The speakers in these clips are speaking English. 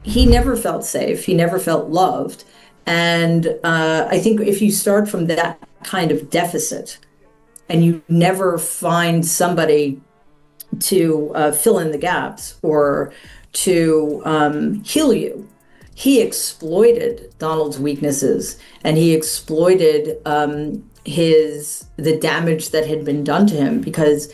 he never felt safe. He never felt loved. And I think if you start from that kind of deficit and you never find somebody to fill in the gaps or to heal you, he exploited Donald's weaknesses and he exploited the damage that had been done to him because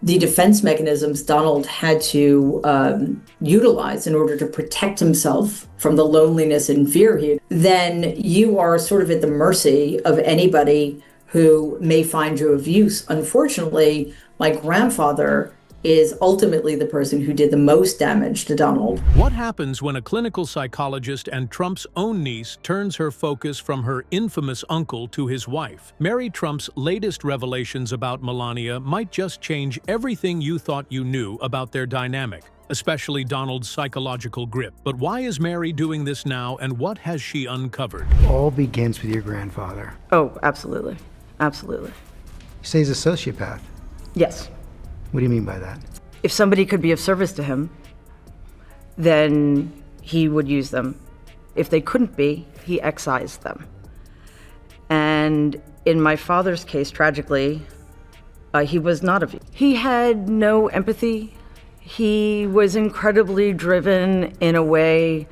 the defense mechanisms Donald had to utilize in order to protect himself from the loneliness and fear then you are sort of at the mercy of anybody who may find you of use. Unfortunately, my grandfather is ultimately the person who did the most damage to Donald. What happens when a clinical psychologist and Trump's own niece turns her focus from her infamous uncle to his wife? Mary Trump's latest revelations about Melania might just change everything you thought you knew about their dynamic, especially Donald's psychological grip. But why is Mary doing this now, and what has she uncovered? All begins with your grandfather. Oh, absolutely. Absolutely. You say he's a sociopath. Yes. What do you mean by that? If somebody could be of service to him, then he would use them. If they couldn't be, he excised them. And in my father's case, tragically, he was not of use. He had no empathy. He was incredibly driven in a way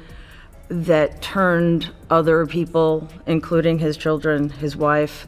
that turned other people, including his children, his wife,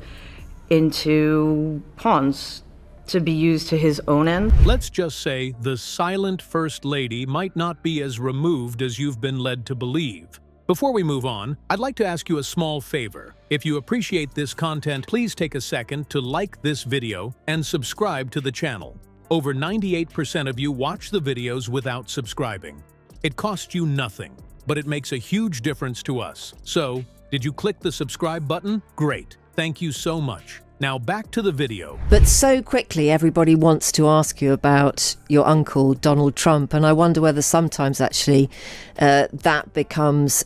into pawns to be used to his own end. Let's just say the silent First Lady might not be as removed as you've been led to believe. Before we move on, I'd like to ask you a small favor. If you appreciate this content, please take a second to like this video and subscribe to the channel. Over 98% of you watch the videos without subscribing. It costs you nothing, but it makes a huge difference to us. So, did you click the subscribe button? Great. Thank you so much. Now back to the video. But so quickly everybody wants to ask you about your uncle, Donald Trump, and I wonder whether sometimes actually that becomes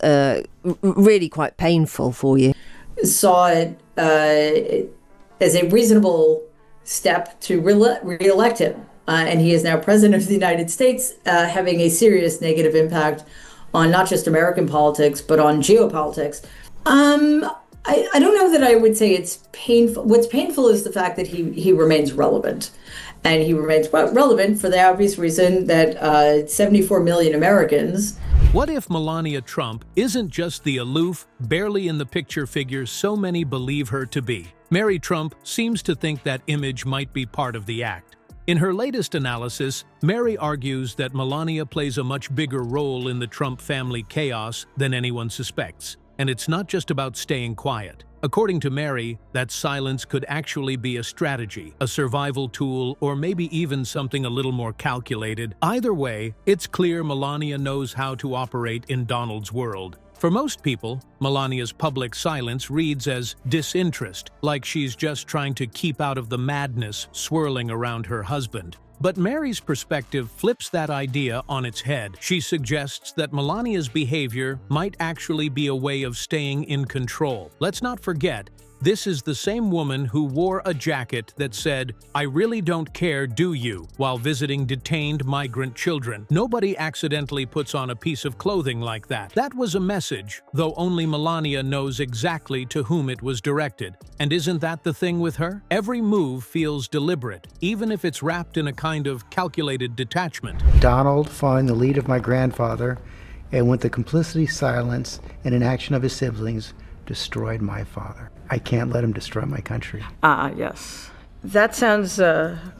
really quite painful for you. Saw it as a reasonable step to re-elect him. And he is now president of the United States, having a serious negative impact on not just American politics, but on geopolitics. I don't know that I would say it's painful. What's painful is the fact that he remains relevant. And he remains relevant for the obvious reason that 74 million Americans. What if Melania Trump isn't just the aloof, barely in the picture figure so many believe her to be? Mary Trump seems to think that image might be part of the act. In her latest analysis, Mary argues that Melania plays a much bigger role in the Trump family chaos than anyone suspects. And it's not just about staying quiet. According to Mary, that silence could actually be a strategy, a survival tool, or maybe even something a little more calculated. Either way, it's clear Melania knows how to operate in Donald's world. For most people, Melania's public silence reads as disinterest, like she's just trying to keep out of the madness swirling around her husband. But Mary's perspective flips that idea on its head. She suggests that Melania's behavior might actually be a way of staying in control. Let's not forget, this is the same woman who wore a jacket that said, "I really don't care, do you?" while visiting detained migrant children. Nobody accidentally puts on a piece of clothing like that. That was a message, though only Melania knows exactly to whom it was directed. And isn't that the thing with her? Every move feels deliberate, even if it's wrapped in a kind of calculated detachment. Donald, following the lead of my grandfather, and with the complicity, silence, and inaction of his siblings, destroyed my father. I can't let him destroy my country. Yes. That sounds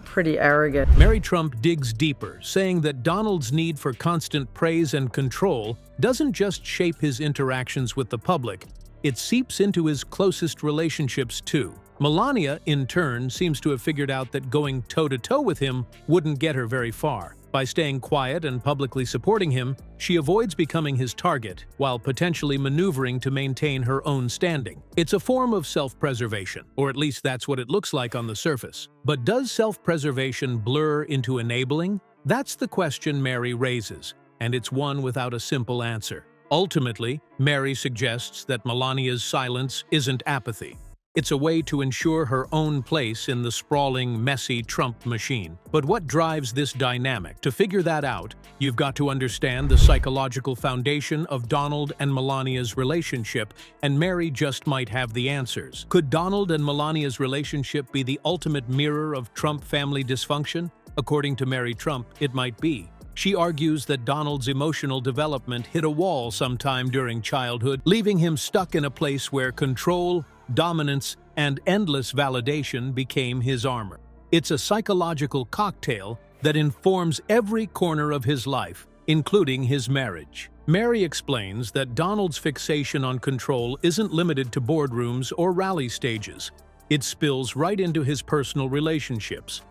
pretty arrogant. Mary Trump digs deeper, saying that Donald's need for constant praise and control doesn't just shape his interactions with the public, it seeps into his closest relationships too. Melania, in turn, seems to have figured out that going toe-to-toe with him wouldn't get her very far. By staying quiet and publicly supporting him, she avoids becoming his target, while potentially maneuvering to maintain her own standing. It's a form of self-preservation, or at least that's what it looks like on the surface. But does self-preservation blur into enabling? That's the question Mary raises, and it's one without a simple answer. Ultimately, Mary suggests that Melania's silence isn't apathy. It's a way to ensure her own place in the sprawling, messy Trump machine. But what drives this dynamic? To figure that out, you've got to understand the psychological foundation of Donald and Melania's relationship, and Mary just might have the answers. Could Donald and Melania's relationship be the ultimate mirror of Trump family dysfunction? According to Mary Trump, it might be. She argues that Donald's emotional development hit a wall sometime during childhood, leaving him stuck in a place where control, dominance, and endless validation became his armor. It's a psychological cocktail that informs every corner of his life, including his marriage. Mary explains that Donald's fixation on control isn't limited to boardrooms or rally stages. It spills right into his personal relationships.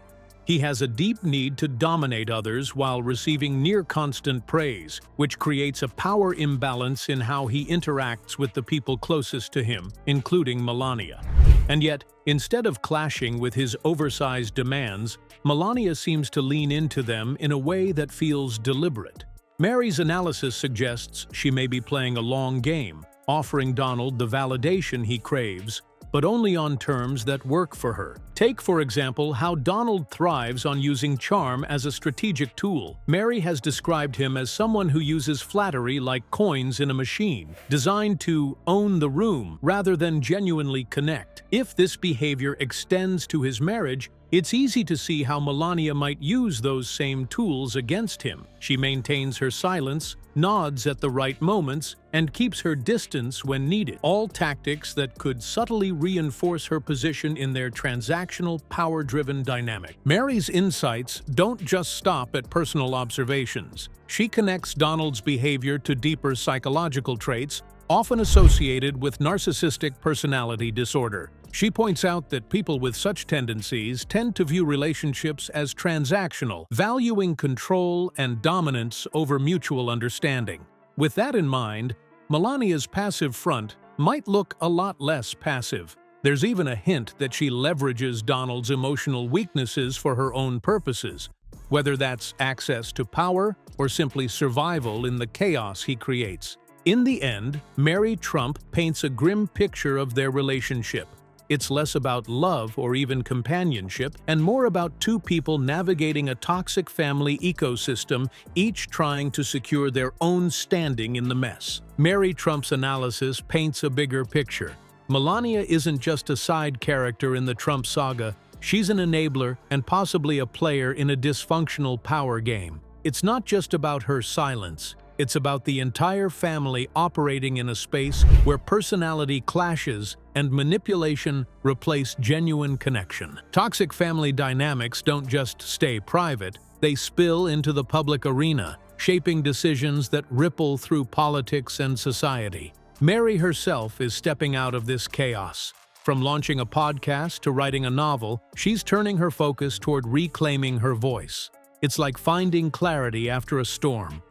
He has a deep need to dominate others while receiving near-constant praise, which creates a power imbalance in how he interacts with the people closest to him, including Melania. And yet, instead of clashing with his oversized demands, Melania seems to lean into them in a way that feels deliberate. Mary's analysis suggests she may be playing a long game, offering Donald the validation he craves, but only on terms that work for her. Take, for example, how Donald thrives on using charm as a strategic tool. Mary has described him as someone who uses flattery like coins in a machine, designed to own the room rather than genuinely connect. If this behavior extends to his marriage, it's easy to see how Melania might use those same tools against him. She maintains her silence, nods at the right moments, and keeps her distance when needed, all tactics that could subtly reinforce her position in their transactional, power-driven dynamic. Mary's insights don't just stop at personal observations. She connects Donald's behavior to deeper psychological traits, often associated with narcissistic personality disorder. She points out that people with such tendencies tend to view relationships as transactional, valuing control and dominance over mutual understanding. With that in mind, Melania's passive front might look a lot less passive. There's even a hint that she leverages Donald's emotional weaknesses for her own purposes, whether that's access to power or simply survival in the chaos he creates. In the end, Mary Trump paints a grim picture of their relationship. It's less about love or even companionship, and more about two people navigating a toxic family ecosystem, each trying to secure their own standing in the mess. Mary Trump's analysis paints a bigger picture. Melania isn't just a side character in the Trump saga, she's an enabler and possibly a player in a dysfunctional power game. It's not just about her silence. It's about the entire family operating in a space where personality clashes and manipulation replace genuine connection. Toxic family dynamics don't just stay private, they spill into the public arena, shaping decisions that ripple through politics and society. Mary herself is stepping out of this chaos. From launching a podcast to writing a novel, she's turning her focus toward reclaiming her voice. It's like finding clarity after a storm,